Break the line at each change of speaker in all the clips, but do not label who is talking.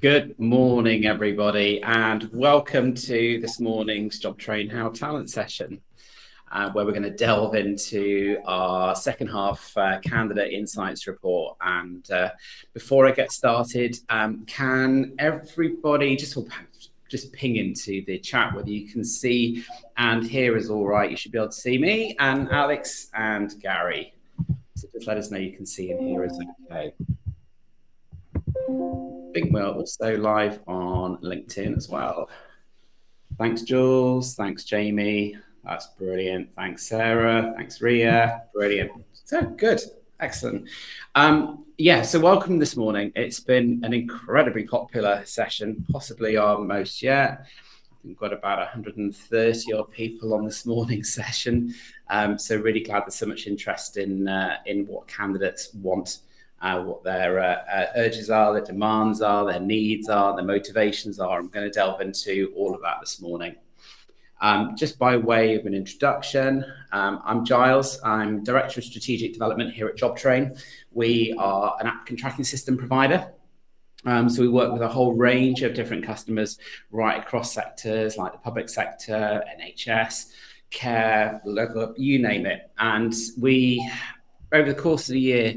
Good morning, everybody, and welcome to this morning's Jobtrain How Talent session, where we're going to delve into our second half candidate insights report. And before I get started, can everybody just ping into the chat whether you can see and hear us all right? You should be able to see me and Alex and Gary. So just let us know you can see and hear us okay. I think we're also live on LinkedIn as well. Thanks, Jules. Thanks, Jamie. That's brilliant. Thanks, Sarah. Thanks, Ria. Brilliant. So good. Excellent. So welcome this morning. It's been an incredibly popular session, possibly our most yet. We've got about 130 odd people on this morning's session. So really glad there's so much interest in what candidates want. What their urges are, their demands are, their needs are, their motivations are. I'm going to delve into all of that this morning. Just by way of an introduction, I'm Giles. I'm Director of Strategic Development here at Jobtrain. We are an applicant tracking system provider. So we work with a whole range of different customers right across sectors like the public sector, NHS, care, local, you name it. And we, over the course of the year,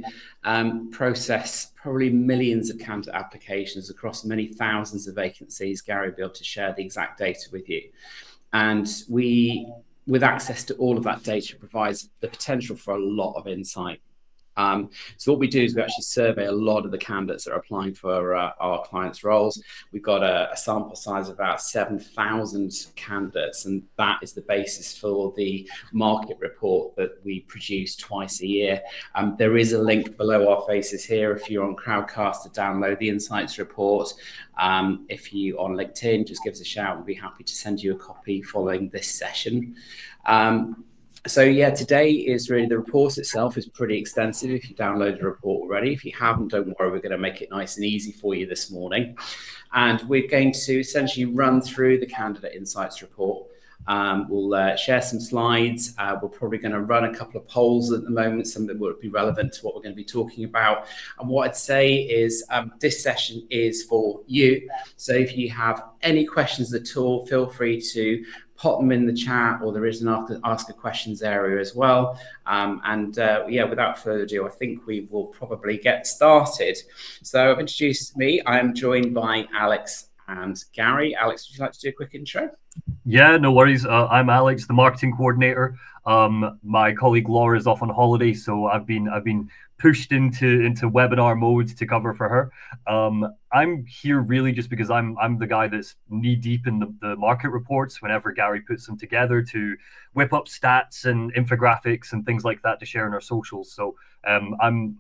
process probably millions of candidate applications across many thousands of vacancies. Gary will be able to share the exact data with you. And we, with access to all of that data, provides the potential for a lot of insight. So what we do is we actually survey a lot of the candidates that are applying for our clients' roles. We've got a sample size of about 7,000 candidates, and that is the basis for the market report that we produce twice a year. There is a link below our faces here if you're on Crowdcast to download the insights report. If you on LinkedIn, just give us a shout. We'll be happy to send you a copy following this session. So yeah, today is really, the report itself is pretty extensive if you downloaded the report already. If you haven't, don't worry, we're going to make it nice and easy for you this morning. And we're going to essentially run through the candidate insights report. We'll share some slides. We're probably going to run a couple of polls at the moment, some that will be relevant to what we're going to be talking about. And what I'd say is this session is for you. So if you have any questions at all, feel free to pop them in the chat, or there is an ask a questions area as well. Without further ado, I think we will probably get started. So I've introduced me. I'm joined by Alex and Gary. Alex, would you like to do a quick intro?
Yeah, no worries. I'm Alex, the marketing coordinator. My colleague Laura is off on holiday, so I've been pushed into webinar mode to cover for her. I'm here really just because I'm the guy that's knee deep in the market reports whenever Gary puts them together to whip up stats and infographics and things like that to share in our socials. So I'm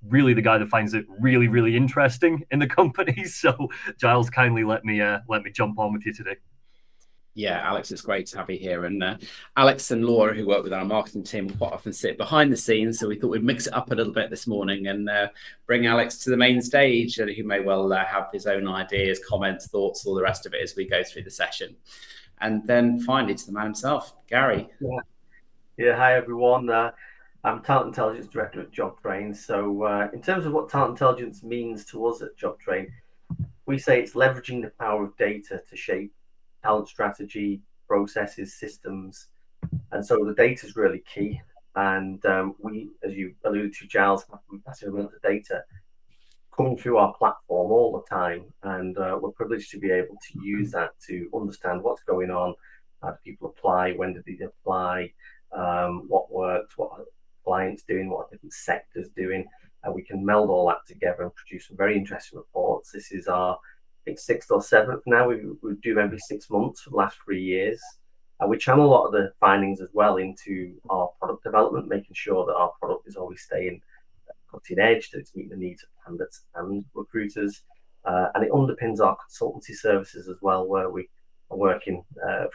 really the guy that finds it really, really interesting in the company. So Giles kindly let me jump on with you today.
Yeah, Alex, it's great to have you here. And Alex and Laura, who work with our marketing team, quite often sit behind the scenes. So we thought we'd mix it up a little bit this morning and bring Alex to the main stage, who may well have his own ideas, comments, thoughts, all the rest of it as we go through the session. And then finally to the man himself, Gary.
Yeah, hi everyone. I'm Talent Intelligence Director at Jobtrain. So in terms of what talent intelligence means to us at Jobtrain, we say it's leveraging the power of data to shape talent strategy, processes, systems. And so the data is really key. And we, as you alluded to, Giles, have massive amounts of data coming through our platform all the time. And we're privileged to be able to use that to understand what's going on, how do people apply, when did they apply, what works, what are clients doing, what are different sectors doing. And we can meld all that together and produce some very interesting reports. This is our, I think, 6th or 7th now. We do every 6 months for the last 3 years. And we channel a lot of the findings as well into our product development, making sure that our product is always staying cutting edge, that it's meeting the needs of candidates and recruiters. And it underpins our consultancy services as well, where we are working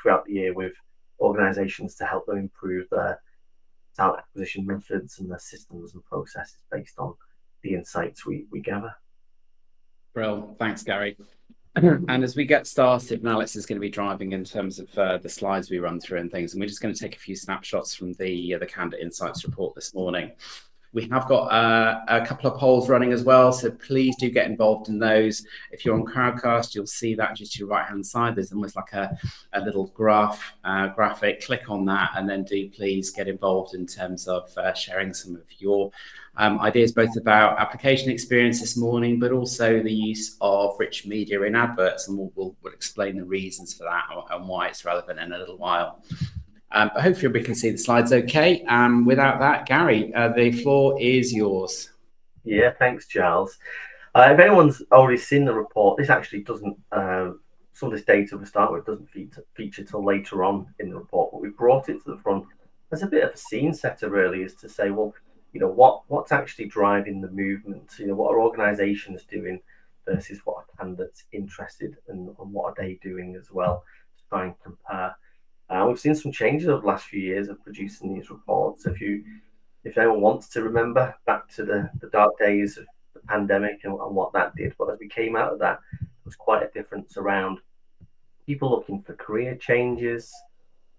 throughout the year with organizations to help them improve their talent acquisition methods and their systems and processes based on the insights we gather.
Brilliant. Thanks, Gary. And as we get started, and Alex is going to be driving in terms of the slides we run through and things, and we're just going to take a few snapshots from the Candidate Insights report this morning. We have got a couple of polls running as well, so please do get involved in those. If you're on Crowdcast, you'll see that just to your right-hand side. There's almost like a little graphic. Click on that, and then do please get involved in terms of sharing some of your ideas, both about application experience this morning, but also the use of rich media in adverts, and we'll explain the reasons for that and why it's relevant in a little while. But hopefully we can see the slides okay. Without that, Gary, the floor is yours.
Yeah, thanks, Giles. If anyone's already seen the report, this actually doesn't, some of this data to start with doesn't feature till later on in the report, but we brought it to the front as a bit of a scene setter, really, is to say, well, what's actually driving the movement? What are organisations doing versus what are candidates interested in, and what are they doing as well, to try and compare. We've seen some changes over the last few years of producing these reports. If anyone wants to remember back to the dark days of the pandemic and what that did, but as we came out of that, there was quite a difference around people looking for career changes,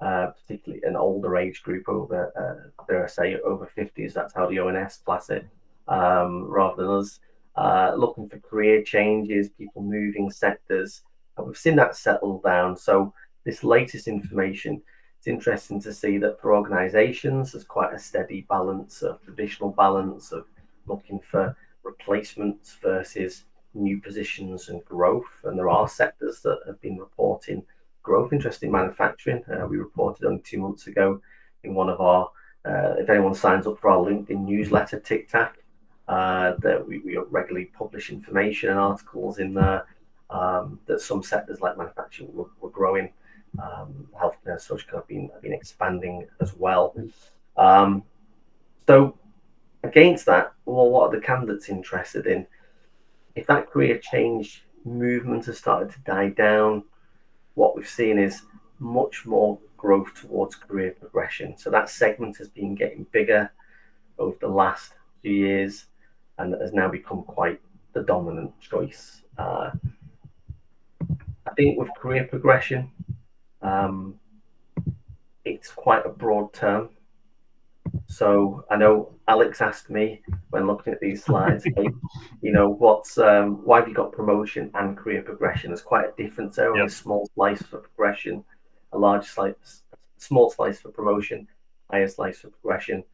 particularly an older age group over, dare I say, over 50s. That's how the ONS class it, rather than us. Looking for career changes, people moving sectors. And we've seen that settle down. So this latest information, it's interesting to see that for organisations, there's quite a steady balance, a traditional balance of looking for replacements versus new positions and growth. And there are sectors that have been reporting growth. Interesting, manufacturing. We reported only 2 months ago in one of our, if anyone signs up for our LinkedIn newsletter, Tic Tac, that we regularly publish information and articles in there, that some sectors like manufacturing were growing. Healthcare and social care have been expanding as well. So against that, well, what are the candidates interested in? If that career change movement has started to die down, what we've seen is much more growth towards career progression. So that segment has been getting bigger over the last few years and has now become quite the dominant choice. I think with career progression, it's quite a broad term. So I know Alex asked me when looking at these slides, hey, why have you got promotion and career progression? There's quite a difference there. Only a small slice for progression, a large slice, small slice for promotion, higher slice for progression.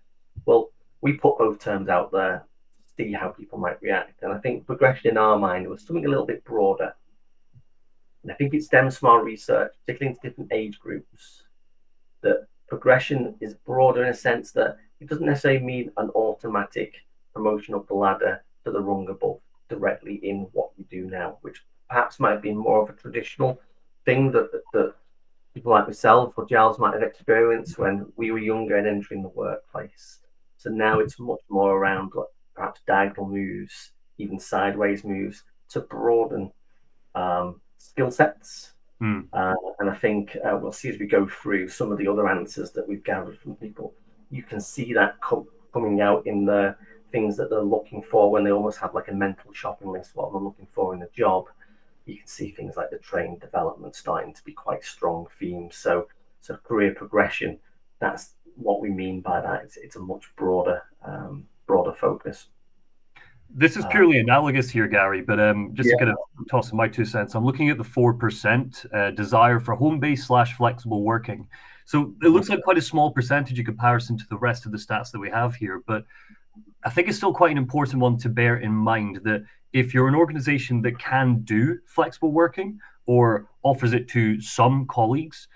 Well, we put both terms out there to see how people might react. And I think progression in our mind was something a little bit broader. And I think it stems from our research, particularly into different age groups, that progression is broader in a sense that it doesn't necessarily mean an automatic promotion up the ladder to the rung above directly in what you do now, which perhaps might be more of a traditional thing that people like myself or Giles might have experienced when we were younger and entering the workplace. So now it's much more around perhaps diagonal moves, even sideways moves to broaden skill sets. And I think we'll see as we go through some of the other answers that we've gathered from people, you can see that coming out in the things that they're looking for when they almost have like a mental shopping list, what they're looking for in a job. You can see things like the training development starting to be quite strong themes. So career progression, that's what we mean by that. It's a much broader focus.
This is purely analogous here, Gary, but just to kind of toss in my 2 cents, I'm looking at the 4% desire for home-based / flexible working. So it looks like quite a small percentage in comparison to the rest of the stats that we have here, but I think it's still quite an important one to bear in mind that if you're an organization that can do flexible working or offers it to some colleagues,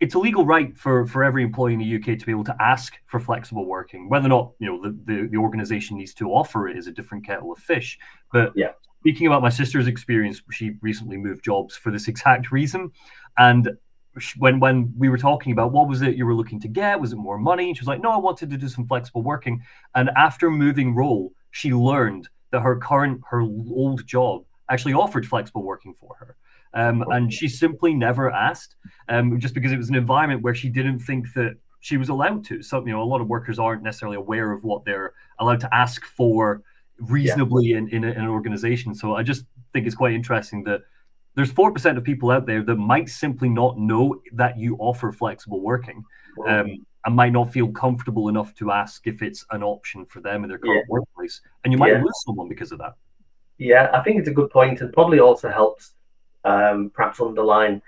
it's a legal right for every employee in the UK to be able to ask for flexible working. Whether or not the organization needs to offer it is a different kettle of fish. But speaking about my sister's experience, she recently moved jobs for this exact reason. And when we were talking about what was it you were looking to get, was it more money? And she was like, no, I wanted to do some flexible working. And after moving role, she learned that her old job actually offered flexible working for her. And she simply never asked, just because it was an environment where she didn't think that she was allowed to. So, a lot of workers aren't necessarily aware of what they're allowed to ask for reasonably in an organization. So I just think it's quite interesting that there's 4% of people out there that might simply not know that you offer flexible working. and might not feel comfortable enough to ask if it's an option for them in their current workplace. And you might lose someone because of that.
Yeah, I think it's a good point, and probably also helps perhaps underline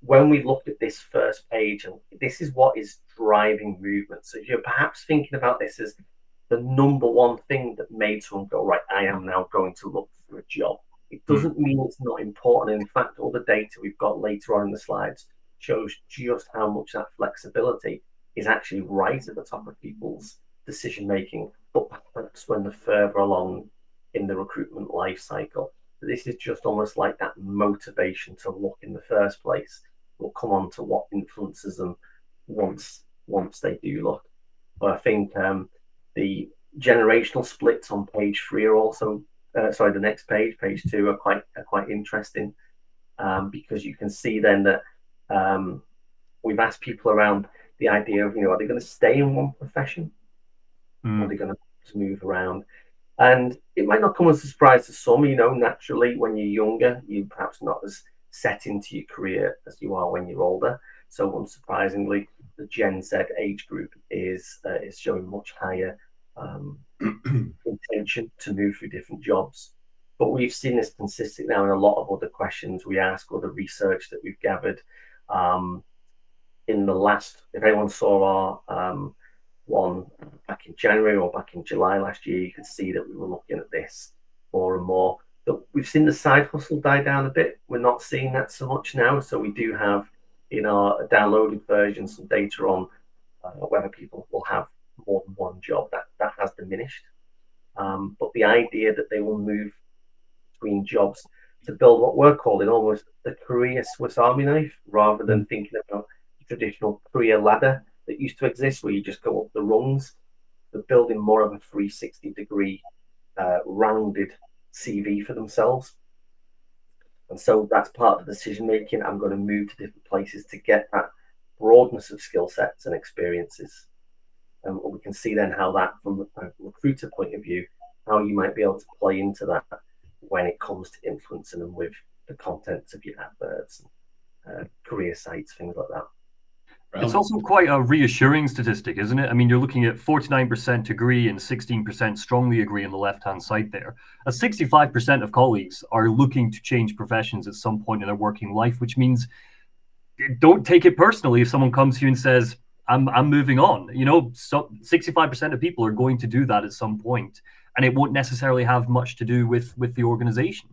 when we looked at this first page, and this is what is driving movement. So if you're perhaps thinking about this as the number one thing that made someone go, right, I am now going to look for a job. It doesn't mean it's not important. And in fact, all the data we've got later on in the slides shows just how much that flexibility is actually right at the top of people's decision making, but perhaps when they're further along in the recruitment life cycle. This is just almost like that motivation to look in the first place. We'll come on to what influences them once they do look. But I think the generational splits on page 3 are also the next page 2 are quite interesting, because you can see then that we've asked people around the idea of, are they going to stay in one profession? Or are they going to move around? And it might not come as a surprise to some, naturally when you're younger, you're perhaps not as set into your career as you are when you're older. So unsurprisingly, the Gen Z age group is showing much higher intention to move through different jobs. But we've seen this consistent now in a lot of other questions we ask or the research that we've gathered. In the last, if anyone saw our one back in January or back in July last year, you could see that we were looking at this more and more. But we've seen the side hustle die down a bit. We're not seeing that so much now. So we do have in our downloaded version some data on whether people will have more than one job. That has diminished. But the idea that they will move between jobs to build what we're calling almost the career Swiss Army knife, rather than thinking about the traditional career ladder that used to exist where you just go up the rungs. They're building more of a 360-degree rounded CV for themselves. And so that's part of the decision making. I'm going to move to different places to get that broadness of skill sets and experiences. And we can see then how that, from a recruiter point of view, how you might be able to play into that when it comes to influencing them with the contents of your adverts, career sites, things like that.
It's also quite a reassuring statistic, isn't it? I mean, you're looking at 49% agree and 16% strongly agree on the left-hand side there. 65% of colleagues are looking to change professions at some point in their working life, which means don't take it personally if someone comes to you and says, I'm moving on. So 65% of people are going to do that at some point, and it won't necessarily have much to do with the organization.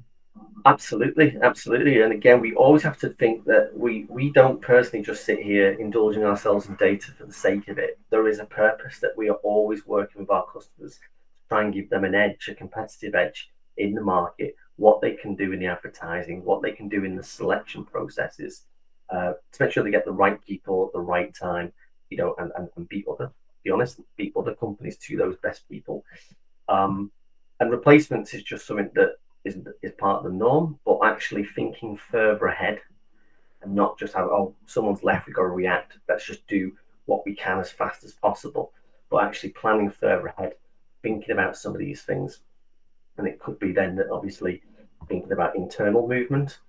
Absolutely. And again, we always have to think that we don't personally just sit here indulging ourselves in data for the sake of it. There is a purpose that we are always working with our customers to try and give them an edge, a competitive edge in the market, what they can do in the advertising, what they can do in the selection processes, to make sure they get the right people at the right time, and beat other companies to those best people. And replacements is just something that is part of the norm, but actually thinking further ahead and not just have, someone's left, we've got to react, let's just do what we can as fast as possible, but actually planning further ahead, thinking about some of these things. And it could be then that obviously thinking about internal movement,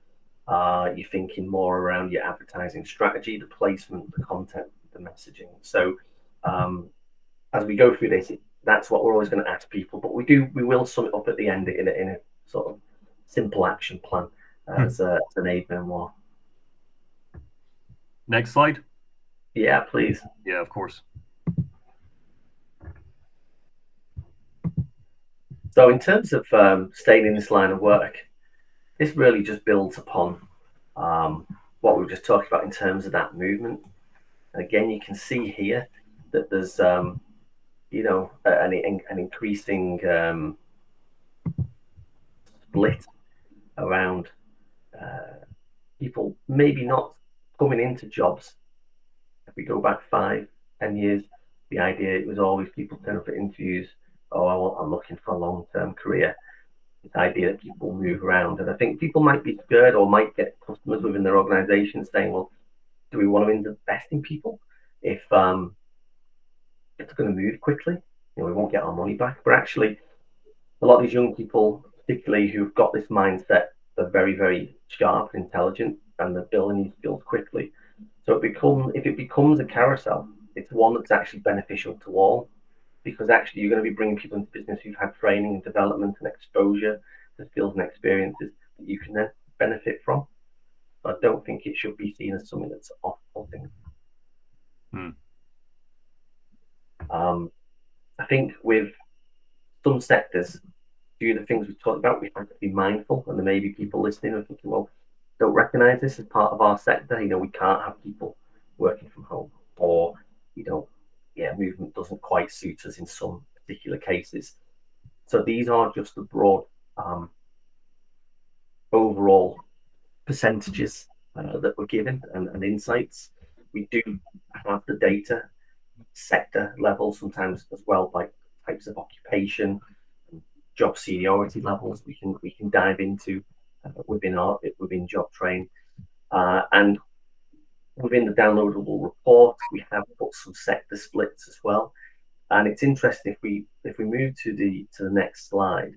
you're thinking more around your advertising strategy, the placement, the content, the messaging. So as we go through this, that's what we're always going to ask people, but we will sum it up at the end in a sort of simple action plan as an aid memoir.
Next slide.
Yeah, please.
Yeah, of course.
So in terms of staying in this line of work, this really just builds upon what we were just talking about in terms of that movement. And again, you can see here that there's an increasing split around people maybe not coming into jobs. If we go back 5-10 years, the idea it was always people turn up at interviews, I'm looking for a long-term career. This idea that people move around, and I think people might be scared or might get customers within their organization saying, well, do we want to invest in people if they're going to move quickly? We won't get our money back. But actually, a lot of these young people, particularly who've got this mindset, they're very, very sharp and intelligent, and they're building these skills quickly. So if it becomes a carousel, it's one that's actually beneficial to all, because actually you're going to be bringing people into business who've had training and development and exposure to skills and experiences that you can then benefit from. So I don't think it should be seen as something that's off-putting. I think with some sectors, due to the things we've talked about, we have to be mindful, and there may be people listening and thinking, well, don't recognize this as part of our sector. We can't have people working from home, or movement doesn't quite suit us in some particular cases. So these are just the broad overall percentages that we're given and insights. We do have the data sector level sometimes as well, by types of occupation, job seniority levels we can dive into within Jobtrain, and within the downloadable report we have put some sector splits as well. And it's interesting, if we move to the next slide,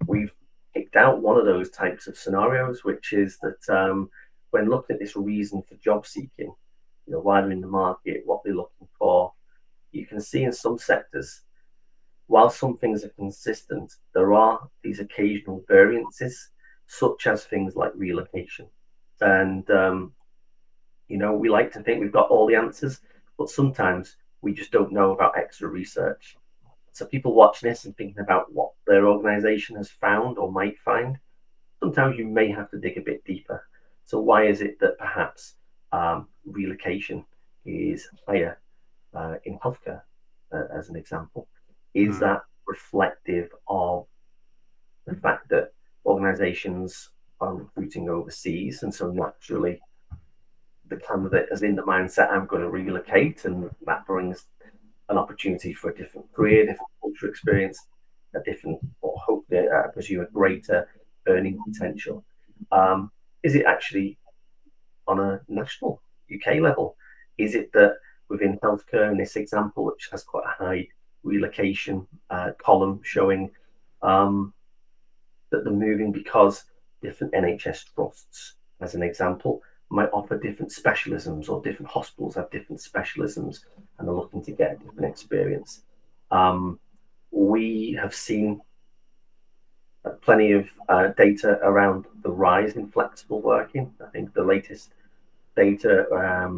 we've picked out one of those types of scenarios, which is that when looking at this reason for job seeking, why they're in the market, what they're looking for, you can see in some sectors, while some things are consistent, there are these occasional variances, such as things like relocation. And, we like to think we've got all the answers, but sometimes we just don't know about extra research. So people watching this and thinking about what their organization has found or might find, sometimes you may have to dig a bit deeper. So why is it that perhaps relocation is higher in healthcare, as an example? Is that reflective of the fact that organizations are recruiting overseas, and so naturally the candidate is in the mindset, I'm going to relocate, and that brings an opportunity for a different career, different culture experience, a different, or hopefully, I presume, a greater earning potential? Is it actually on a national UK level? Is it that within healthcare, in this example, which has quite a high relocation column showing that they're moving because different NHS trusts, as an example, might offer different specialisms, or different hospitals have different specialisms and are looking to get a different experience. We have seen plenty of data around the rise in flexible working. I think the latest data, I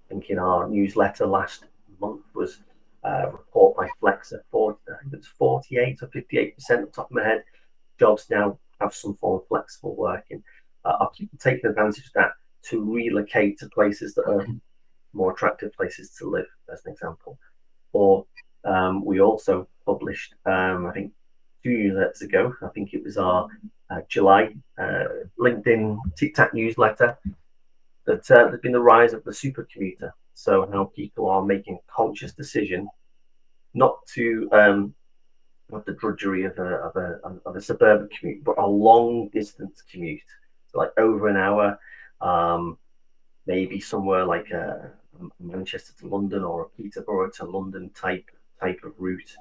think in our newsletter last month, was a report by Flexa. I think it's 48 or 58% off the top of my head, jobs now have some form of flexible working. Are people taking advantage of that to relocate to places that are more attractive places to live, as an example? Or we also published, I think 2 years ago, I think it was our July LinkedIn Tic Tac newsletter, that there's been the rise of the super commuter. So how people are making a conscious decision not to have the drudgery of a suburban commute, but a long distance commute, so like over an hour, maybe somewhere like Manchester to London, or a Peterborough to London type of route,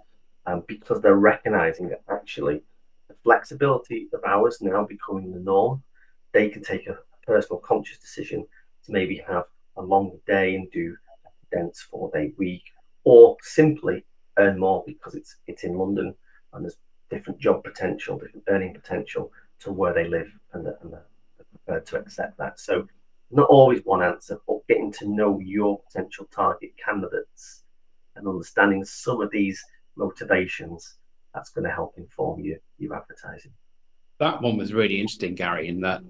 because they're recognizing that actually the flexibility of hours now becoming the norm. They can take a personal conscious decision to maybe have a longer day and do a dense 4-day week, or simply earn more because it's in London and there's different job potential, different earning potential to where they live, and they're prepared to accept that. So not always one answer, but getting to know your potential target candidates and understanding some of these motivations, that's going to help inform your advertising.
That one was really interesting, Gary, in that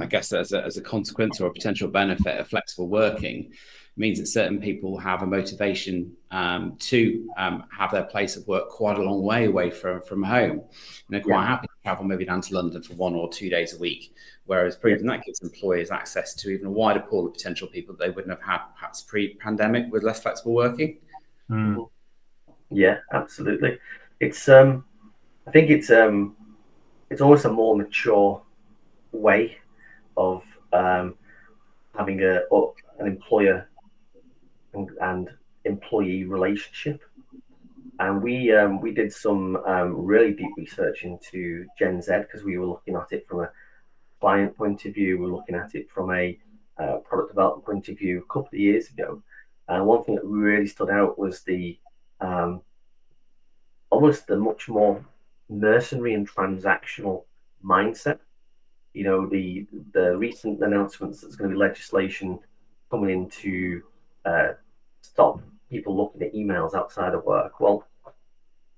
I guess as a consequence or a potential benefit of flexible working means that certain people have a motivation to have their place of work quite a long way away from home. And they're quite happy to travel maybe down to London for 1 or 2 days a week, whereas that gives employers access to even a wider pool of potential people that they wouldn't have had perhaps pre-pandemic with less flexible working.
Yeah, absolutely. It's I think it's almost a more mature way of having an employer and employee relationship. And we did some really deep research into Gen Z, because we were looking at it from a client point of view. We're looking at it from a product development point of view a couple of years ago. And one thing that really stood out was the almost the much more mercenary and transactional mindset. The recent announcements there's going to be legislation coming in to stop people looking at emails outside of work. Well,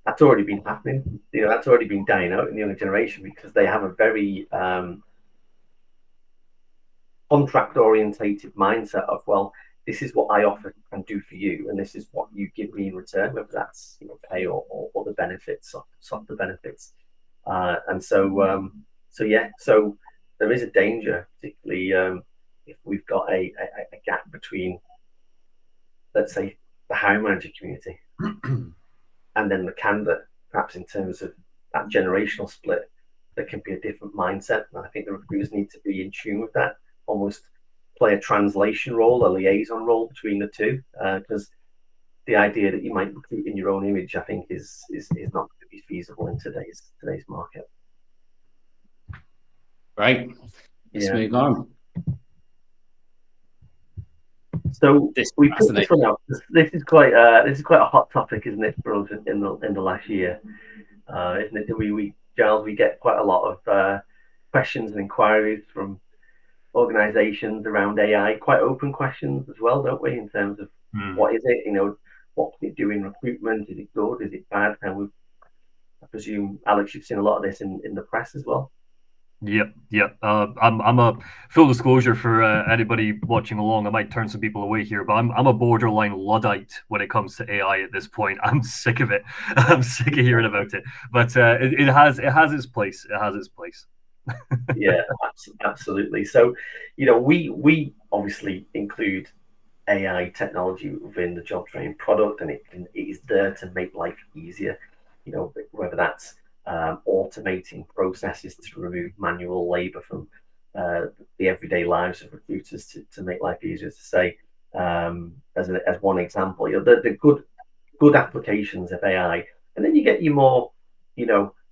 that's already been happening. That's already been dying out in the younger generation because they have a very contract orientated mindset of, well, this is what I offer and do for you, and this is what you give me in return, whether that's pay or other benefits, softer benefits. So there is a danger, particularly if we've got a gap between, let's say, the hiring manager community and then the candidate, perhaps in terms of that generational split. There can be a different mindset, and I think the recruiters need to be in tune with that, almost play a translation role, a liaison role between the two, because the idea that you might recruit in your own image, I think, is not going to be feasible in today's market.
Right. Let's move on.
So we put this one out. This is quite a hot topic, isn't it, for us in the last year? Isn't it? Giles, we get quite a lot of questions and inquiries from organizations around AI, quite open questions as well, don't we, in terms of what is it, what can it do in recruitment? Is it good? Is it bad? And I presume, Alex, you've seen a lot of this in the press as well.
Yep. I'm a full disclosure for anybody watching along. I might turn some people away here, but I'm a borderline Luddite when it comes to AI at this point. I'm sick of it. I'm sick of hearing about it. But it has its place. It has its place.
Yeah, absolutely. So, we obviously include AI technology within the Jobtrain product, and it is there to make life easier. Whether that's automating processes to remove manual labor from the everyday lives of recruiters to make life easier. To say, as one example, the good applications of AI, and then you get your more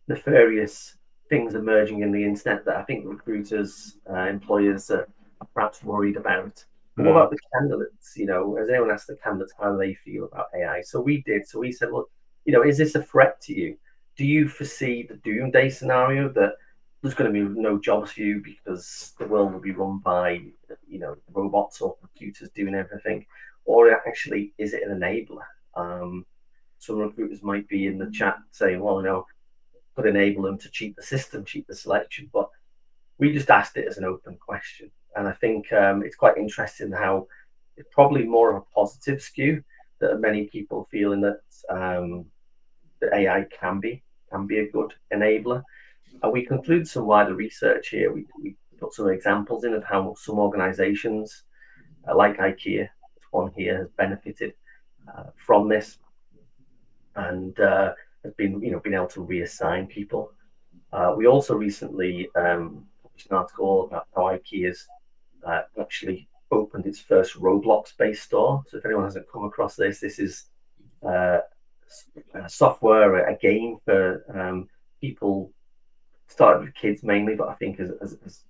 nefarious things emerging in the internet that I think recruiters, employers are perhaps worried about. But what about the candidates? Has anyone asked the candidates how they feel about AI? So we did. So we said, look, is this a threat to you? Do you foresee the doomsday scenario that there's going to be no jobs for you because the world will be run by, robots or computers doing everything? Or actually, is it an enabler? Some recruiters might be in the chat saying, well, could enable them to cheat the system, cheat the selection. But we just asked it as an open question. And I think it's quite interesting how it's probably more of a positive skew that many people feeling that the AI can be a good enabler. And we conclude some wider research here. We put some examples in of how some organizations, like IKEA, one here, has benefited from this and has been able to reassign people. We also recently published an article about how IKEA's actually opened its first Roblox-based store. So if anyone hasn't come across this is software, a game for people, started with kids mainly, but I think has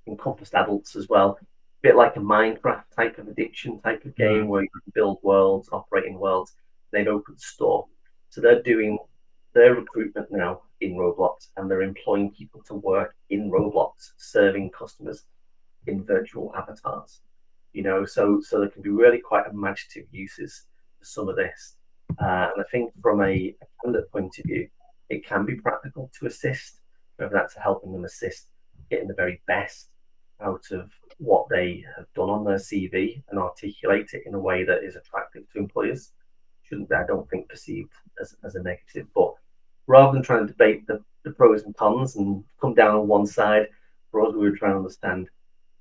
encompassed adults as well. A bit like a Minecraft type of addiction type of game where you can build worlds, operate in worlds. They've opened a store. So they're doing their recruitment now in Roblox, and they're employing people to work in Roblox, serving customers in virtual avatars. So there can be really quite imaginative uses for some of this. And I think from a candidate point of view, it can be practical to assist, whether that's helping them assist getting the very best out of what they have done on their CV and articulate it in a way that is attractive to employers. Shouldn't be, I don't think, perceived as a negative. But rather than trying to debate the pros and cons and come down on one side, for us, we were trying to understand,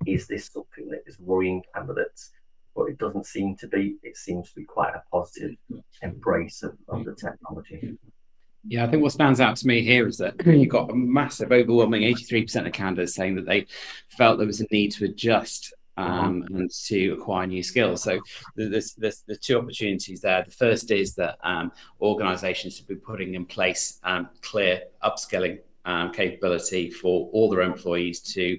is this something that is worrying candidates? But it doesn't seem to be. It seems to be quite a positive embrace of the technology.
Yeah, I think what stands out to me here is that you've got a massive, overwhelming 83% of candidates saying that they felt there was a need to adjust and to acquire new skills. So there's two opportunities there. The first is that organizations should be putting in place clear upskilling capability for all their employees to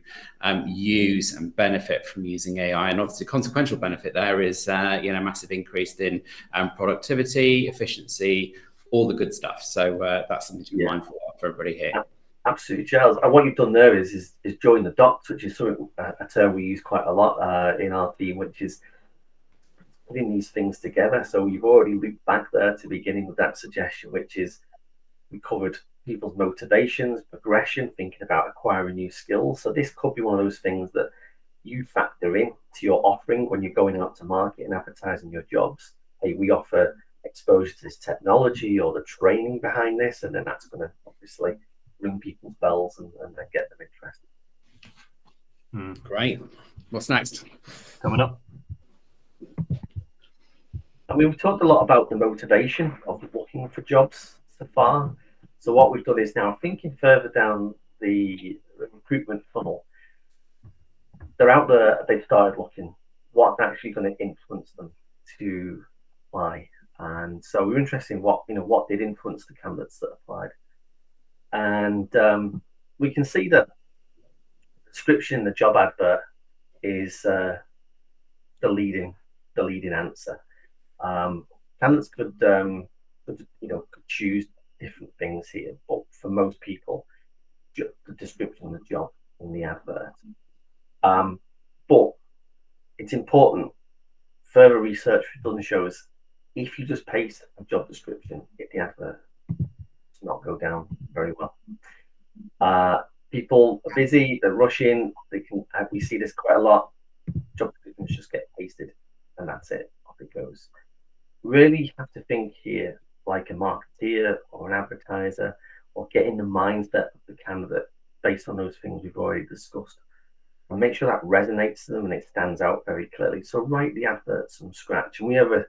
use and benefit from using AI. And obviously, consequential benefit there is massive increase in productivity, efficiency, all the good stuff. So that's something to be mindful of for everybody here.
Absolutely, Giles. And what you've done there is join the dots, which is a term we use quite a lot in our team, which is putting these things together. So you've already looped back there to beginning with that suggestion, which is we covered people's motivations, progression, thinking about acquiring new skills. So this could be one of those things that you factor in to your offering when you're going out to market and advertising your jobs. Hey, we offer exposure to this technology or the training behind this, and then that's going to obviously ring people's bells and get them interested.
Great. What's next?
Coming up.
I mean, we've talked a lot about the motivation of looking for jobs so far. So what we've done is now thinking further down the recruitment funnel. They're out there, they've started looking. What's actually going to influence them to apply? And so we're interested in what did influence the candidates that applied. And we can see that the description in the job advert is the leading answer. Candidates could choose different things here, but for most people, the description of the job in the advert. But it's important. Further research done shows if you just paste a job description in the advert, it's not go down very well. People are busy, they're rushing. We see this quite a lot. Job descriptions just get pasted, and that's it. Off it goes. Really have to think here like a marketeer or an advertiser, or get in the mindset of the candidate based on those things we've already discussed, and make sure that resonates to them and it stands out very clearly. So write the adverts from scratch. And we have a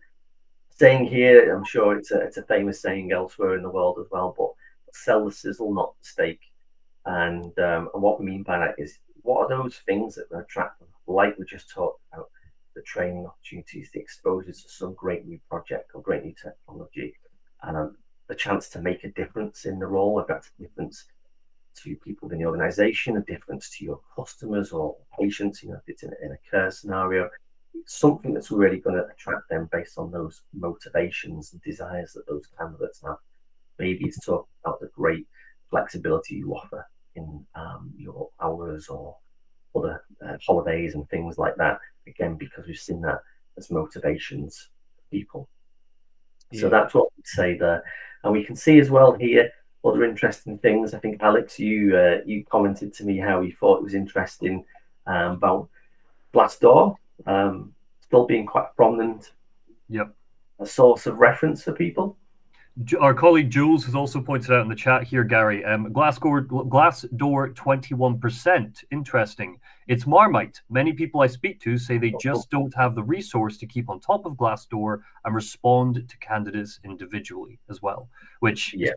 saying here, I'm sure it's a famous saying elsewhere in the world as well, but sell the sizzle, not the steak. And what we mean by that is, what are those things that attract them? Like we just talked about, the training opportunities, the exposures to some great new project or great new technology, and the chance to make a difference in the role, if that's a difference to people in the organization, a difference to your customers or patients, if it's in a care scenario, something that's really going to attract them based on those motivations and desires that those candidates have. Maybe it's talking about the great flexibility you offer in your hours or other holidays and things like that. Again, because we've seen that as motivations for people. Yeah. So that's what we'd say there. And we can see as well here other interesting things. I think, Alex, you commented to me how you thought it was interesting about Glassdoor still being quite prominent.
Yep.
A source of reference for people.
Our colleague Jules has also pointed out in the chat here, Gary, Glassdoor 21%. Interesting. It's Marmite. Many people I speak to say they just don't have the resource to keep on top of Glassdoor and respond to candidates individually as well, which is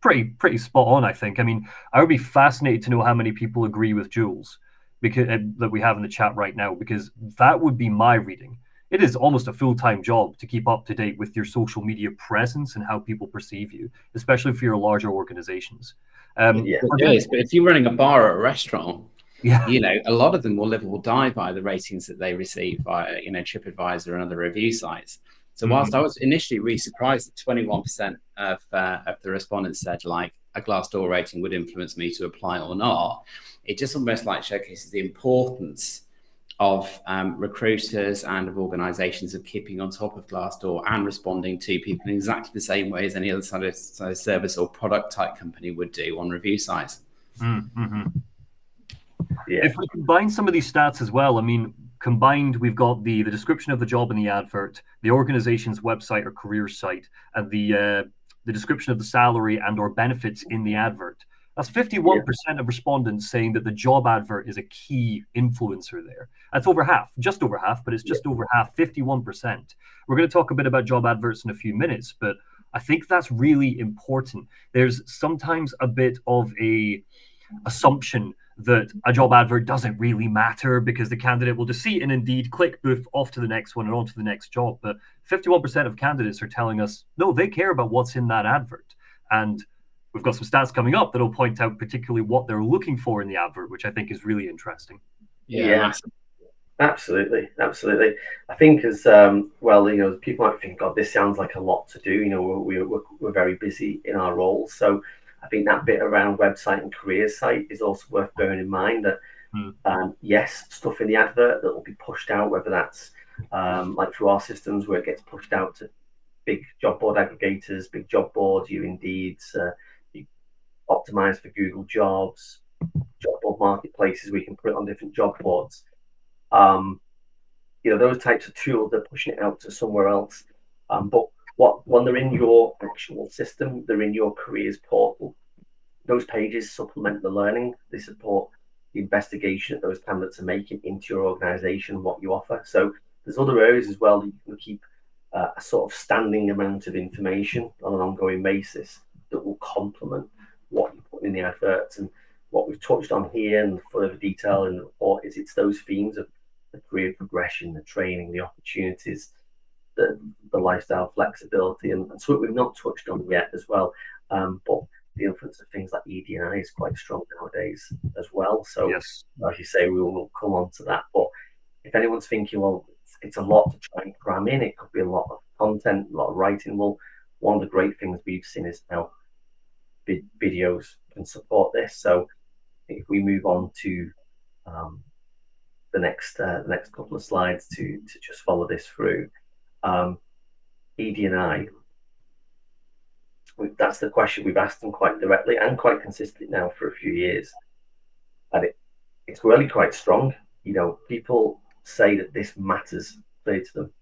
pretty spot on, I think. I mean, I would be fascinated to know how many people agree with Jules because that we have in the chat right now, because that would be my reading. It is almost a full-time job to keep up to date with your social media presence and how people perceive you, especially for your larger organizations.
It is, but if you're running a bar or a restaurant, a lot of them will live or die by the ratings that they receive via, TripAdvisor and other review sites. So whilst I was initially really surprised that 21% of the respondents said like a Glassdoor rating would influence me to apply or not, it just almost like showcases the importance of recruiters and of organizations of keeping on top of Glassdoor and responding to people in exactly the same way as any other sort of service or product type company would do on review sites.
Mm-hmm. Yeah. If we combine some of these stats as well, I mean, combined, we've got the description of the job in the advert, the organization's website or career site, and the description of the salary and or benefits in the advert. That's 51% of respondents saying that the job advert is a key influencer there. That's over half, just over half, but it's just over half, 51%. We're going to talk a bit about job adverts in a few minutes, but I think that's really important. There's sometimes a bit of a assumption that a job advert doesn't really matter because the candidate will just see it and Indeed, click, boof, off to the next one and on to the next job. But 51% of candidates are telling us, no, they care about what's in that advert. And we've got some stats coming up that'll point out particularly what they're looking for in the advert, which I think is really interesting.
Yeah. Absolutely. I think as well, people might think, God, this sounds like a lot to do. We're very busy in our roles, so I think that bit around website and careers site is also worth bearing in mind. That yes, stuff in the advert that will be pushed out, whether that's like through our systems where it gets pushed out to big job board aggregators, big job boards, you Indeeds, you optimize for Google Jobs, job board marketplaces. We can put it on different job boards. Those types of tools, they're pushing it out to somewhere else. But when they're in your actual system, they're in your careers portal. Those pages supplement the learning. They support the investigation that those candidates are making into your organization, what you offer. So there's other areas as well that you can keep a sort of standing amount of information on an ongoing basis that will complement what you put in the adverts. And what we've touched on here and further detail in the report is it's those themes of the career progression, the training, the opportunities, the lifestyle flexibility, and something we've not touched on yet as well. But the influence of things like ED&I is quite strong nowadays as well. So
yes,
as you say, we will come on to that. But if anyone's thinking, well, it's a lot to try and cram in, it could be a lot of content, a lot of writing. Well, one of the great things we've seen is how videos can support this. So if we move on to the next couple of slides to just follow this through, ED&I. That's the question we've asked them quite directly and quite consistently now for a few years, and it's really quite strong. People say that this matters to them,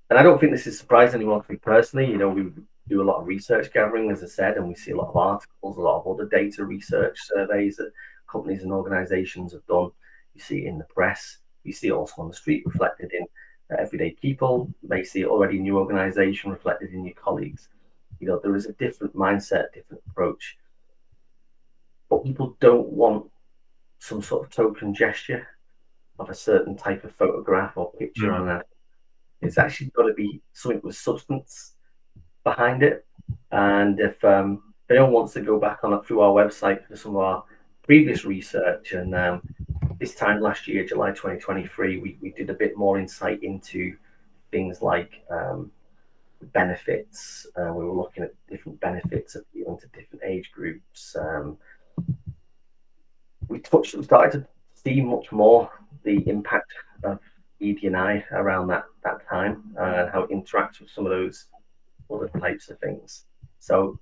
and I don't think this is surprising anyone to me personally. We do a lot of research gathering, as I said, and we see a lot of articles, a lot of other data research surveys that companies and organizations have done. You see it in the press, you see it also on the street reflected in everyday people. You may see it already in your organization reflected in your colleagues. There is a different mindset, different approach, but people don't want some sort of token gesture of a certain type of photograph or picture on that. It's actually got to be something with substance behind it. And if anyone wants to go back on it through our website for some of our previous research, and this time last year, July 2023, we did a bit more insight into things like benefits. We were looking at different benefits appealing to different age groups. We started to see much more the impact of ED&I around that time and how it interacts with some of those other types of things. So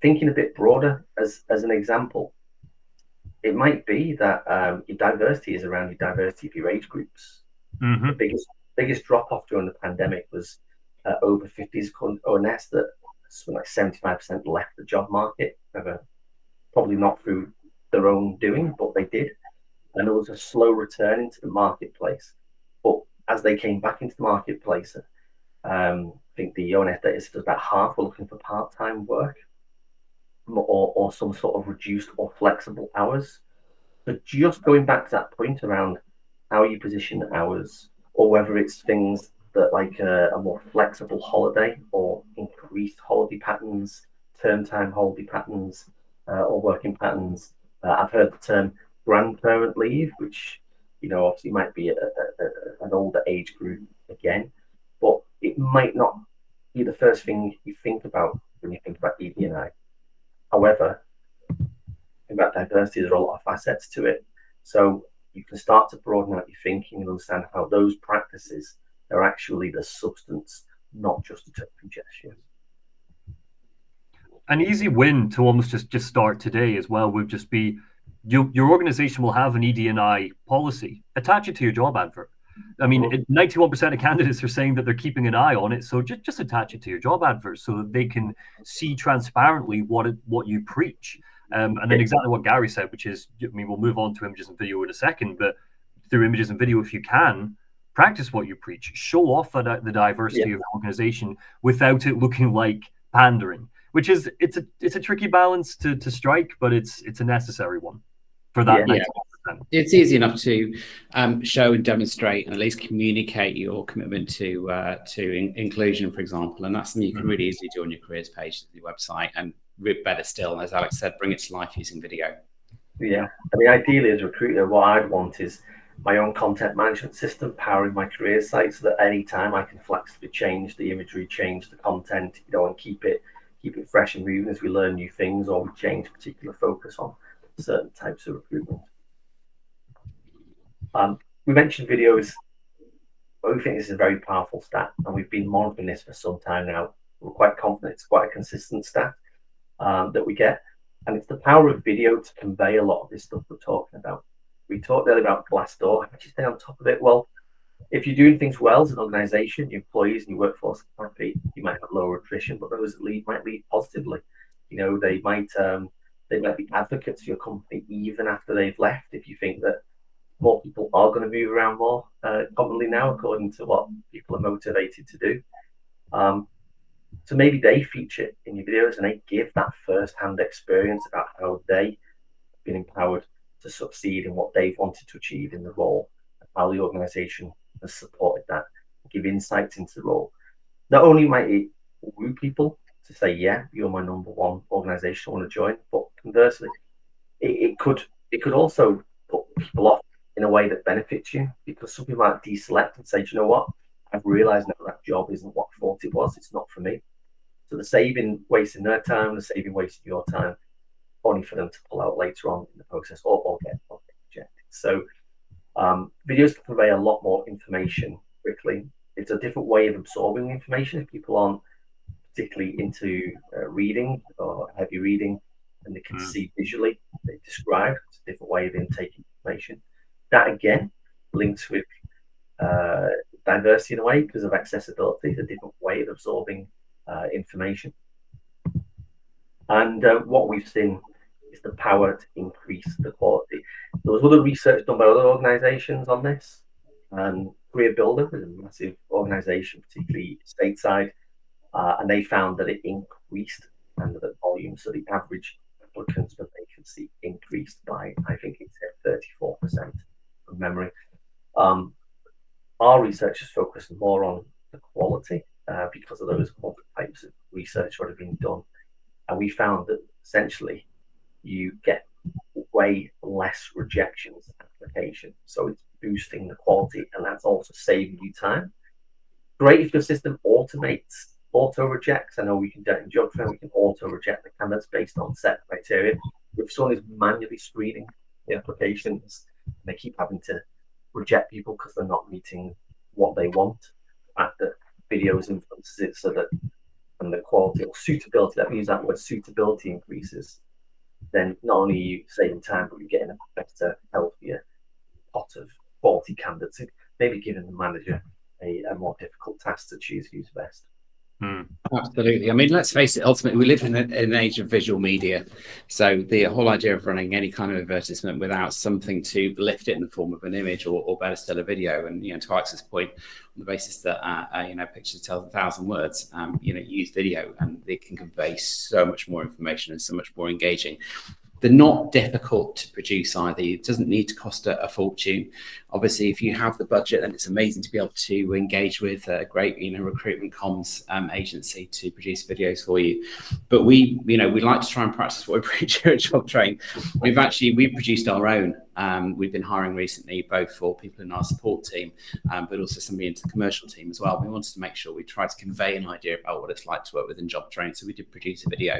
thinking a bit broader, as an example, it might be that your diversity is around your diversity of your age groups. The biggest drop off during the pandemic was over 50s ONS, that something like 75% left the job market, probably not through their own doing, but they did. And there was a slow return into the marketplace. But as they came back into the marketplace, I think the ONS data said about half were looking for part-time work or some sort of reduced or flexible hours. But just going back to that point around how you position the hours, or whether it's things that like a more flexible holiday or increased holiday patterns, term time holiday patterns, or working patterns. I've heard the term grandparent leave, which obviously might be an older age group again, but it might not be the first thing you think about when you think about ED&I. However, about diversity, there are a lot of facets to it. So you can start to broaden out your thinking and understand how those practices are actually the substance, not just a token gesture.
An easy win to almost just start today as well would just be your organization will have an ED&I policy. Attach it to your job advert. I mean, 91% of candidates are saying that they're keeping an eye on it. So just attach it to your job advert so that they can see transparently what you preach. And then exactly what Gary said, which is, I mean, we'll move on to images and video in a second, but through images and video, if you can, practice what you preach. Show off the diversity of the organization without it looking like pandering, which is it's a tricky balance to strike, but it's a necessary one for that.
Yeah. It's easy enough to show and demonstrate and at least communicate your commitment to inclusion, for example, and that's something you can really easily do on your careers page of your website. And better still, as Alex said, bring it to life using video.
Yeah, I mean, ideally as a recruiter, what I'd want is my own content management system powering my career site, so that any time I can flexibly change the imagery, change the content, and keep it fresh and moving as we learn new things, or we change particular focus on certain types of recruitment. We mentioned videos. But we think this is a very powerful stat, and we've been monitoring this for some time now. We're quite confident it's quite a consistent stat that we get, and it's the power of video to convey a lot of this stuff we're talking about. We talked earlier about Glassdoor. How do you stay on top of it? Well, if you're doing things well as an organisation, your employees and your workforce are happy, you might have lower attrition, but those that lead might lead positively. They might be advocates for your company even after they've left. If you think that more people are going to move around more commonly now, according to what people are motivated to do. So maybe they feature in your videos and they give that first-hand experience about how they have been empowered to succeed in what they've wanted to achieve in the role, and how the organisation has supported that, give insights into the role. Not only might it woo people to say, yeah, you're my number one organisation I want to join, but conversely, it could also put people off in a way that benefits you, because some people might deselect and say, do you know what? I've realised now that job isn't what I thought it was. It's not for me. So the saving wasting their time, the saving wasting your time, only for them to pull out later on in the process or get rejected. So videos can convey a lot more information quickly. It's a different way of absorbing information. If people aren't particularly into reading or heavy reading, and they can see visually, they describe, it's a different way of intaking information. That again links with diversity in a way because of accessibility. It's a different way of absorbing information. And what we've seen is the power to increase the quality. There was other research done by other organisations on this. Career Builder is a massive organisation, particularly stateside, and they found that it increased candidate volume. So the average applicants per vacancy increased by, I think it's 34% from memory. Our research is focused more on the quality because of those types of research already being done. And we found that essentially you get way less rejections application. So it's boosting the quality, and that's also saving you time. Great if your system automates auto rejects. I know we can do it in Jobtrain, we can auto reject the candidates based on set criteria. If someone is manually screening the applications, they keep having to reject people because they're not meeting what they want. The fact that videos influences it so that and the quality or suitability, let me use that word, suitability increases, then not only are you saving time, but you're getting a better, healthier pot of quality candidates, maybe giving the manager a more difficult task to choose who's best.
Absolutely. I mean, let's face it, ultimately, we live in an age of visual media. So the whole idea of running any kind of advertisement without something to lift it in the form of an image or better still a video, and, to Alex's point, on the basis that, pictures tell 1,000 words, use video and it can convey so much more information and so much more engaging. They're not difficult to produce either. It doesn't need to cost a fortune. Obviously, if you have the budget, then it's amazing to be able to engage with a great, recruitment comms agency to produce videos for you. But we like to try and practice what we preach here at Jobtrain. We've produced our own. We've been hiring recently, both for people in our support team, but also somebody into the commercial team as well. We wanted to make sure we tried to convey an idea about what it's like to work within Jobtrain. So we did produce a video.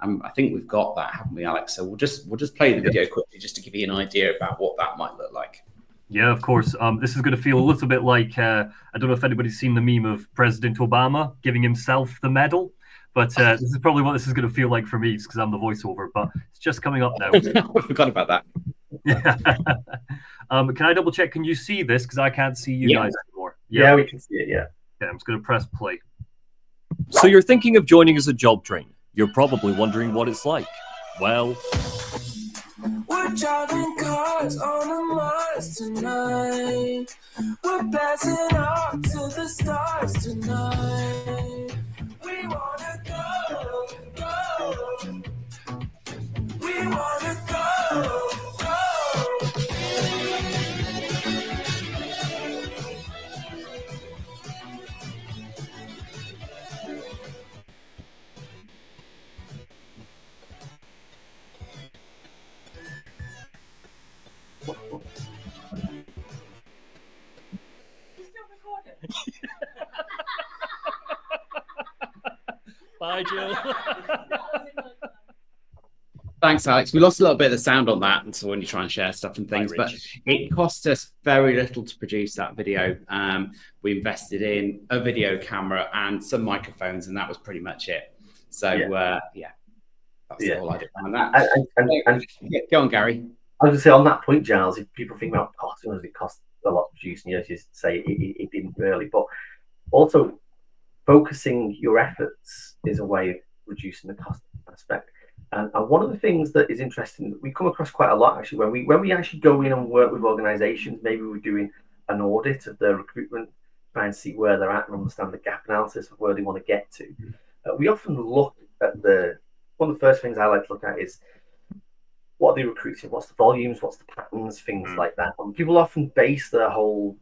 I think we've got that, haven't we, Alex? So we'll just play the video quickly just to give you an idea about what that might look like.
Yeah, of course. This is going to feel a little bit like, I don't know if anybody's seen the meme of President Obama giving himself the medal, but this is probably what this is going to feel like for me because I'm the voiceover, but it's just coming up now.
I forgot about that.
Yeah. Can I double check? Can you see this? Because I can't see you guys anymore.
Yeah, we can see it, yeah.
Okay, I'm just going to press play.
So you're thinking of joining us at Jobtrain. You're probably wondering what it's like. Well,
we're driving cars on a Mars tonight. We're blasting off to the stars tonight. We wanna go, go. We wanna go, go.
Nigel.
Thanks, Alex. We lost a little bit of the sound on that, and so when you try and share stuff and things, but it cost us very little to produce that video. We invested in a video camera and some microphones, and that was pretty much it. So that's all I did on that. And go on, Gary.
I was going to say on that point, Giles, if people think about cost, it cost a lot to produce, and as you say, it didn't really. But also, focusing your efforts is a way of reducing the cost aspect. And one of the things that is interesting that we come across quite a lot actually when we actually go in and work with organisations, maybe we're doing an audit of their recruitment, try and see where they're at and understand the gap analysis of where they want to get to. We often look at one of the first things I like to look at is what are they recruiting, what's the volumes, what's the patterns, things like that. And people often base their whole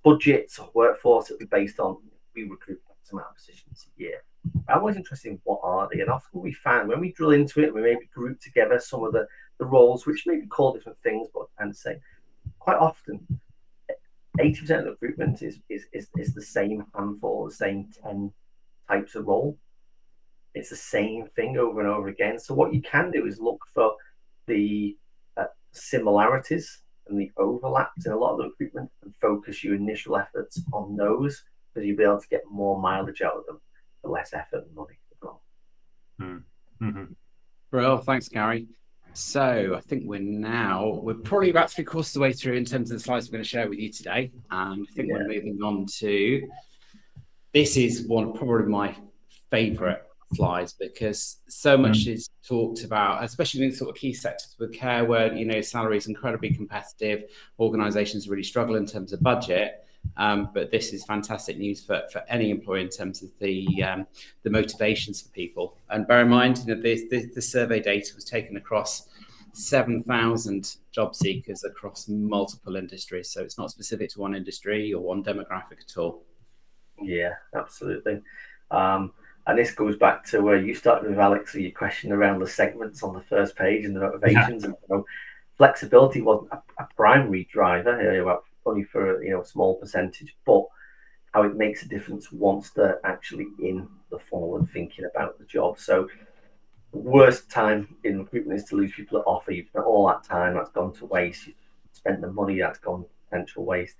budgets or workforce it'll be based on we recruit X amount of positions a year. I'm always interested in what are they, and often we find when we drill into it, we maybe group together some of the roles which maybe call different things, but and say quite often 80% of recruitment is the same handful, the same 10 types of role. It's the same thing over and over again. So what you can do is look for the similarities and the overlaps in a lot of the recruitment and focus your initial efforts on those, because you'll be able to get more mileage out of them for less effort and money as well.
Well, thanks, Gary. So I think we're probably about 3/4 of the way through in terms of the slides we're going to share with you today. And I think we're moving on to, this is probably my favorite slides, because so much is talked about, especially in sort of key sectors with care where, salary is incredibly competitive, organizations really struggle in terms of budget. But this is fantastic news for any employer in terms of the motivations for people. And bear in mind, the survey data was taken across 7,000 job seekers across multiple industries. So it's not specific to one industry or one demographic at all.
Yeah, absolutely. And this goes back to where you started with, Alex, your question around the segments on the first page and the motivations. And flexibility wasn't a primary driver, only for a small percentage, but how it makes a difference once they're actually in the funnel and thinking about the job. So the worst time in recruitment is to lose people at offer. You've spent all that time, that's gone to waste. You've spent the money, that's gone potential waste.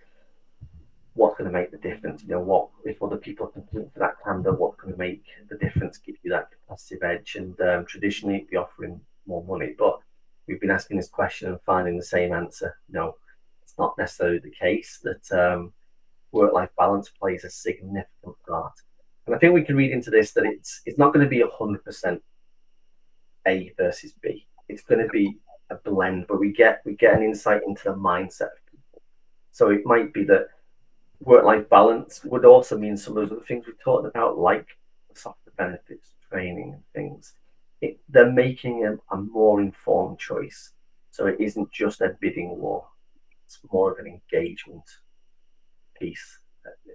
What's going to make the difference? What if other people are competing for that candidate? What's going to make the difference? Give you that competitive edge. And traditionally, it'd be offering more money, but we've been asking this question and finding the same answer. No, it's not necessarily the case that work-life balance plays a significant part. And I think we can read into this that it's not going to be 100% A versus B. It's going to be a blend, but we get an insight into the mindset of people. So it might be that work-life balance would also mean some of the things we've talked about, like softer benefits, training and things. They're making a more informed choice. So it isn't just a bidding war. It's more of an engagement piece.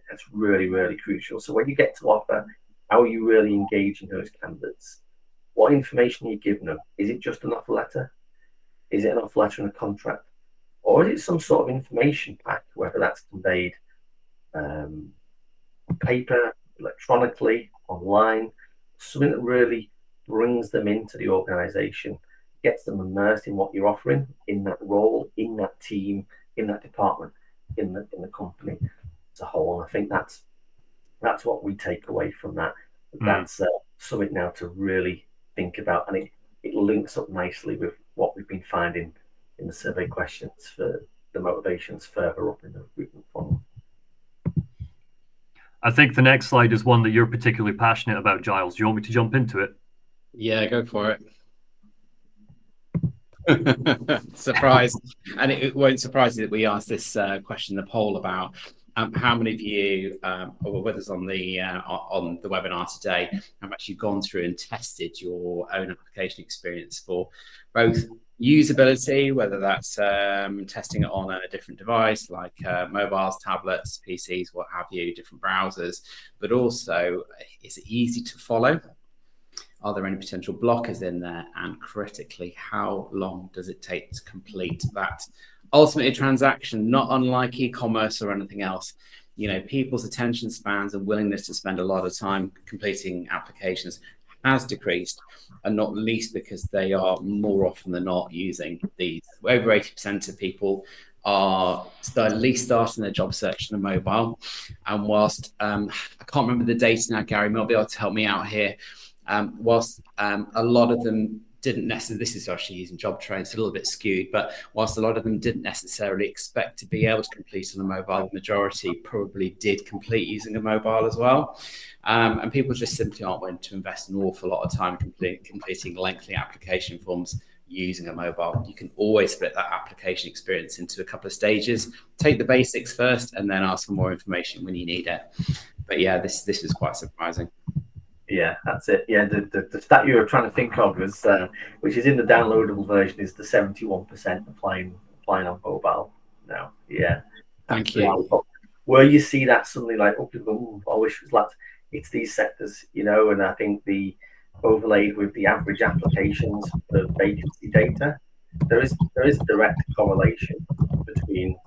That's really, really crucial. So when you get to offer, how are you really engaging those candidates? What information are you giving them? Is it just an offer letter? Is it an offer letter and a contract? Or is it some sort of information pack, whether that's conveyed paper, electronically, online, something that really brings them into the organization, gets them immersed in what you're offering, in that role, in that team, in that department, in the company as a whole. And I think that's what we take away from that. That's something now to really think about, and it links up nicely with what we've been finding in the survey questions for the motivations further up in the recruitment funnel.
I think the next slide is one that you're particularly passionate about, Giles. Do you want me to jump into it?
Yeah, go for it. Surprise. And it won't surprise you that we asked this question in the poll about how many of you who were with us on the webinar today have actually gone through and tested your own application experience for both usability, whether that's testing it on a different device like mobiles, tablets, PCs, what have you, different browsers, but also is it easy to follow? Are there any potential blockers in there? And critically, how long does it take to complete that ultimately a transaction, not unlike e-commerce or anything else. You know, people's attention spans and willingness to spend a lot of time completing applications has decreased, and not least because they are more often than not using these. Over 80% of people are at least starting their job search on a mobile. And whilst I can't remember the data now, Gary might be able to help me out here. Whilst a lot of them didn't necessarily, this is actually using Jobtrain, it's a little bit skewed, but whilst a lot of them didn't necessarily expect to be able to complete on a mobile, the majority probably did complete using a mobile as well. And people just simply aren't willing to invest an awful lot of time completing lengthy application forms using a mobile. You can always split that application experience into a couple of stages. Take the basics first and then ask for more information when you need it. But yeah, this is quite surprising.
Yeah, that's it. Yeah, the stat you were trying to think of was, which is in the downloadable version, is the 71% applying on mobile now. Yeah,
thank you.
Where you see that suddenly, like, oh, people go, I wish it was like, it's these sectors, you know, and I think the overlaid with the average applications for vacancy data, there is a direct correlation between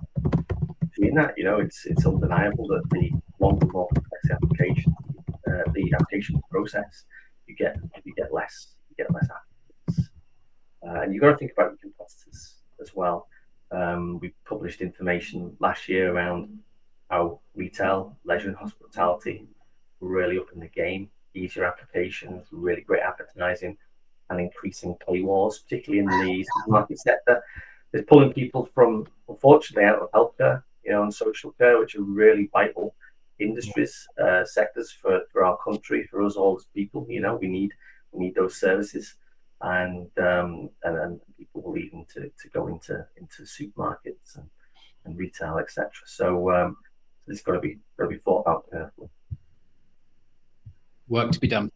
that. You know, it's undeniable that the longer, more complex application, the application process, you get less applicants, and you've got to think about your competitors as well. We published information last year around how retail, leisure, and hospitality were really up in the game. Easier applications, really great advertising, and increasing paywalls, particularly in the supermarket sector. It's pulling people from, unfortunately, out of healthcare, you know, and social care, which are really vital industries, sectors for our country, for us all as people. You know, we need those services, and people will even to go into supermarkets and retail, etc. So it's got to be thought out carefully.
Work to be done.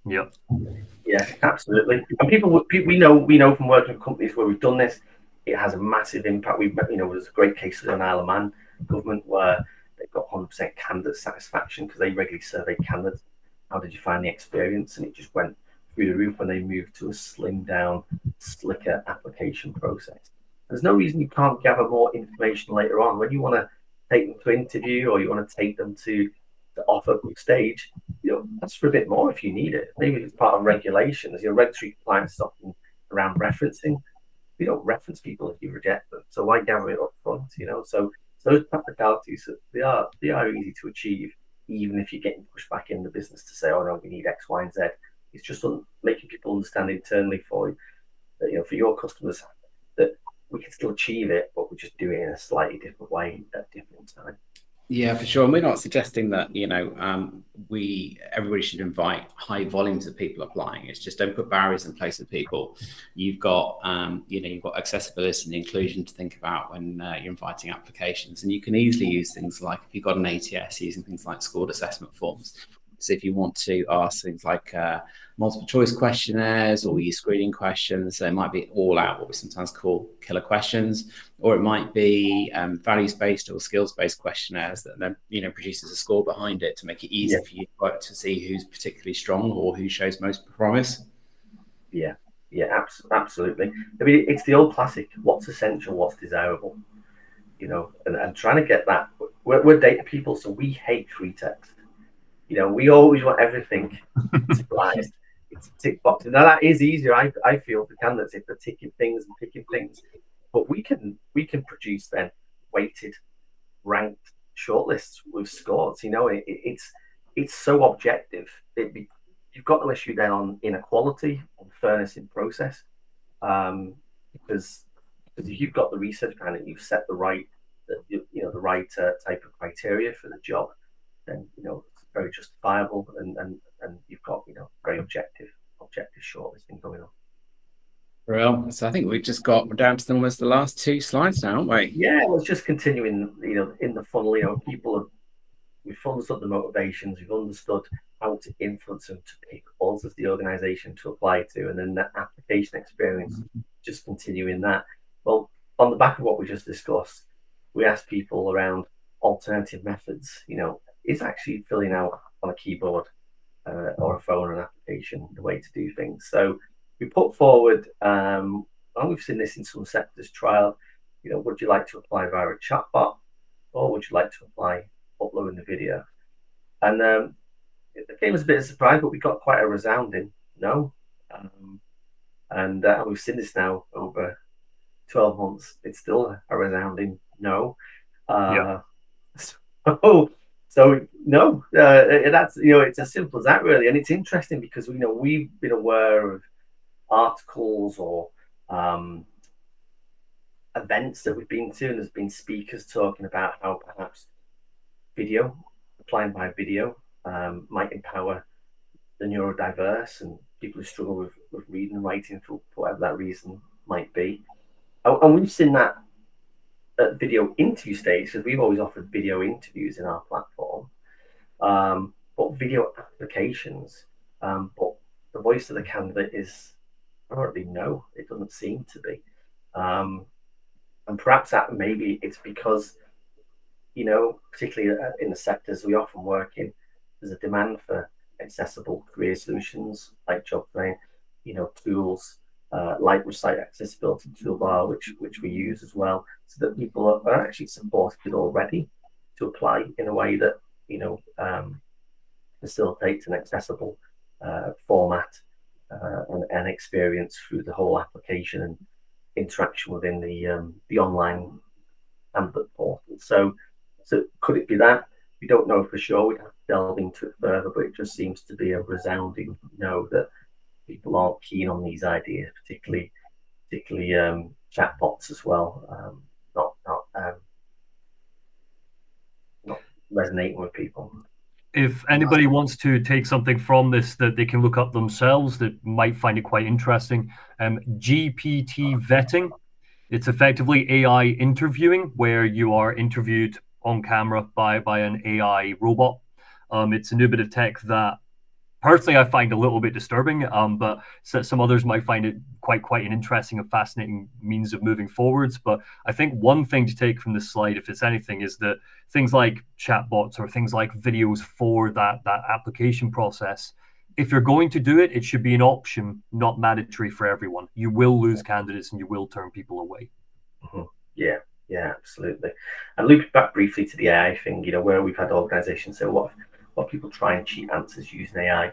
Yep.
Yeah, absolutely. And we know from working with companies where we've done this, it has a massive impact. There's a great case of an Isle of Man government where they've got 100% candidate satisfaction because they regularly survey candidates. How did you find the experience? And it just went through the roof when they moved to a slimmed down, slicker application process. There's no reason you can't gather more information later on when you want to take them to interview or you want to take them to the offer stage. You know, ask for a bit more if you need it. Maybe it's part of regulations. Your regulatory compliance stuff around referencing. We don't reference people if you reject them. So why gather it up front? You know, so those practicalities, they are easy to achieve, even if you're getting pushed back in the business to say, oh no, we need X, Y, and Z. It's just making people understand internally for you, that, you know, for your customers, that we can still achieve it, but we're just doing it in a slightly different way at different time.
Yeah, for sure. And we're not suggesting that, you know, everybody should invite high volumes of people applying. It's just don't put barriers in place with people. You've got, you've got accessibility and inclusion to think about when you're inviting applications. And you can easily use things like, if you've got an ATS, using things like scored assessment forms. So if you want to ask things like multiple choice questionnaires or use screening questions, so it might be all out, what we sometimes call killer questions, or it might be values-based or skills-based questionnaires that then, you know, produces a score behind it to make it easier for you to see who's particularly strong or who shows most promise.
Yeah, absolutely. I mean, it's the old classic, what's essential, what's desirable, you know, and trying to get that. We're data people, so we hate free text. You know, we always want everything surprised. It's a tick box. Now that is easier, I feel, for candidates if they're ticking things and picking things. But we can produce then weighted, ranked shortlists with scores. You know, it's so objective. You've got no issue then on inequality and fairness in process, because if you've got the research plan and you've set the right type of criteria for the job, then, you know, it's very justifiable, and you've got, you know, very objective shortlisting going on.
Well, so I think we're down to almost the last two slides now, aren't we?
Yeah, well, it's just continuing, you know, in the funnel. You know, we've understood the motivations, we've understood how to influence them to pick us as the organisation to apply to, and then that application experience, just continuing that. Well, on the back of what we just discussed, we asked people around alternative methods. You know, is actually filling out on a keyboard or a phone or an application the way to do things. So we put forward, and we've seen this in some sectors, trial would you like to apply via a chatbot, or would you like to apply uploading the video? And it came as a bit of a surprise, but we got quite a resounding no. And we've seen this now over 12 months. It's still a resounding no. So no, that's it's as simple as that, really. And it's interesting because we've been aware of articles or events that we've been to, and there's been speakers talking about how perhaps applying by video might empower the neurodiverse and people who struggle with reading and writing for whatever that reason might be. And we've seen that at video interview stage, because we've always offered video interviews in our platform, but video applications, but the voice of the candidate is apparently no, it doesn't seem to be. And perhaps that maybe it's because, particularly in the sectors we often work in, there's a demand for accessible career solutions like Jobtrain, tools like Recite Accessibility Toolbar, which we use as well, so that people are actually supported already to apply in a way that facilitates an accessible format and experience through the whole application and interaction within the online Amblet portal. So could it be that? We don't know for sure. We'd have to delve into it further, but it just seems to be a resounding no, that people aren't keen on these ideas, particularly chatbots as well. Not resonating with people.
If anybody wants to take something from this that they can look up themselves that might find it quite interesting, GPT vetting, it's effectively AI interviewing, where you are interviewed on camera by an AI robot. It's a new bit of tech that personally I find a little bit disturbing, but some others might find it quite an interesting and fascinating means of moving forwards. But I think one thing to take from this slide, if it's anything, is that things like chatbots or things like videos for that application process, if you're going to do it, it should be an option, not mandatory for everyone. You will lose candidates and you will turn people away.
Mm-hmm. Yeah, absolutely. And looping back briefly to the AI thing, where we've had organizations say, what people try and cheat answers using AI.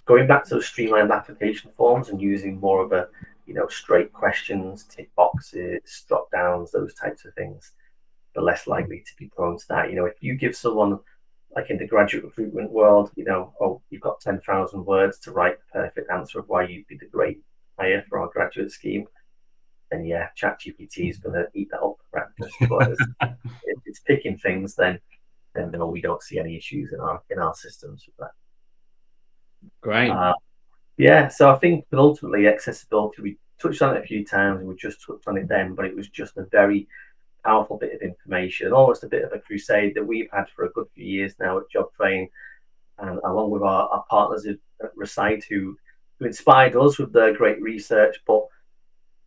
Going back to those streamlined application forms and using more of a, straight questions, tick boxes, drop downs, those types of things, they're less likely to be prone to that. If you give someone, like in the graduate recruitment world, you've got 10,000 words to write the perfect answer of why you'd be the great hire for our graduate scheme, then yeah, ChatGPT is going to eat that up for breakfast. But if it's picking things, then no, we don't see any issues in our systems with that.
Great.
So I think, but ultimately, accessibility, we touched on it a few times, and we just touched on it then, but it was just a very powerful bit of information, almost a bit of a crusade that we've had for a good few years now at Jobtrain, and along with our partners at Recite, who inspired us with their great research. But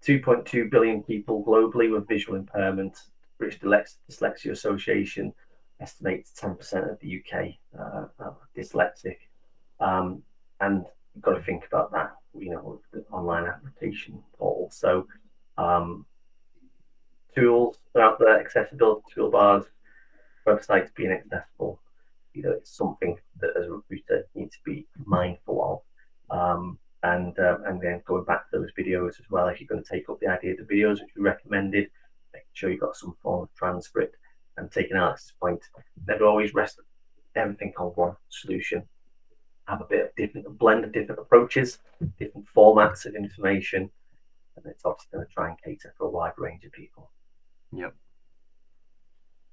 2.2 billion people globally with visual impairment. British Dyslexia Association estimates 10% of the UK are dyslexic. And you've got to think about that, with the online application portal. So tools are out there, accessibility toolbars, websites being accessible. It's something that as a recruiter you need to be mindful of. And then going back to those videos as well, if you're going to take up the idea of the videos, which we recommended, making sure you've got some form of transcript, and taking Alex's point, never always rest everything on one solution. Have a blend of different approaches, different formats of information, and it's obviously going to try and cater for a wide range of people.
Yep.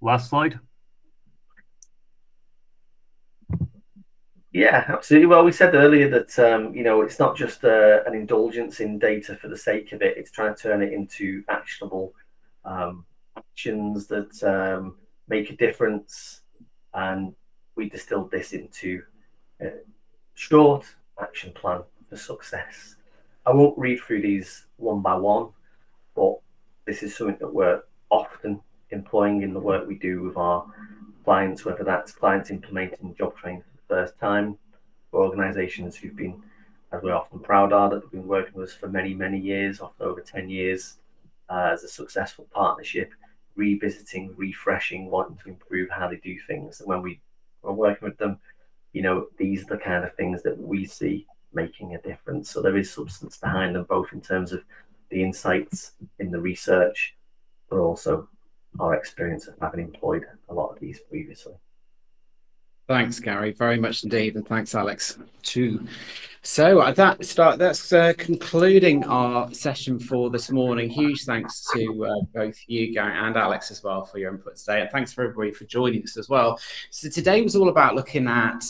Last slide.
Yeah, absolutely. Well, we said earlier that it's not just an indulgence in data for the sake of it. It's trying to turn it into actionable actions that make a difference, and we distilled this into a short action plan for success. I won't read through these one by one, but this is something that we're often employing in the work we do with our clients, whether that's clients implementing Jobtrain for the first time, or organizations who've been, as we're often proud of, that have been working with us for many, many years, often over 10 years, as a successful partnership, revisiting, refreshing, wanting to improve how they do things. And when we're working with them, these are the kind of things that we see making a difference. So there is substance behind them, both in terms of the insights in the research, but also our experience of having employed a lot of these previously.
Thanks, Gary, very much indeed, and thanks, Alex, too. So that's concluding our session for this morning. Huge thanks to both you, Gary, and Alex as well for your input today, and thanks for everybody for joining us as well. So today was all about looking at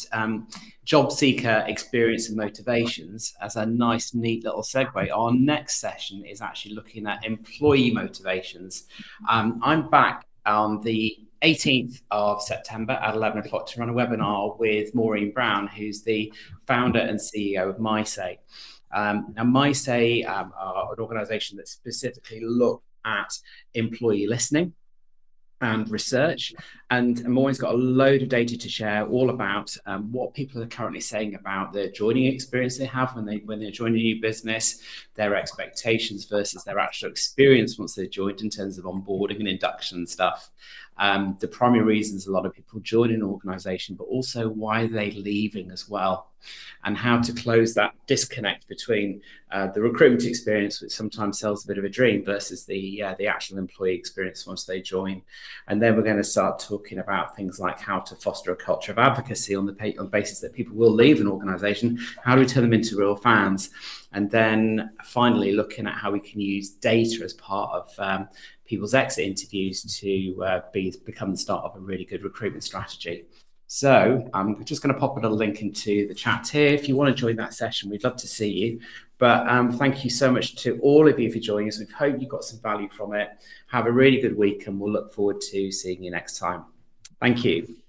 job seeker experience and motivations as a nice, neat little segue. Our next session is actually looking at employee motivations. I'm back on the 18th of September at 11 o'clock to run a webinar with Maureen Brown, who's the founder and CEO of MySay. And MySay are an organization that specifically look at employee listening and research, and Maureen's got a load of data to share all about what people are currently saying about the joining experience they have when they're joining a new business, their expectations versus their actual experience once they've joined in terms of onboarding and induction and stuff. The primary reasons a lot of people join an organization, but also why they're leaving as well, and how to close that disconnect between the recruitment experience, which sometimes sells a bit of a dream, versus the actual employee experience once they join. And then we're going to start talking about things like how to foster a culture of advocacy on the basis that people will leave an organization. How do we turn them into real fans? And then finally looking at how we can use data as part of people's exit interviews to become the start of a really good recruitment strategy. So I'm just going to pop a link into the chat here. If you want to join that session, we'd love to see you. But thank you so much to all of you for joining us. We hope you got some value from it. Have a really good week, and we'll look forward to seeing you next time. Thank you.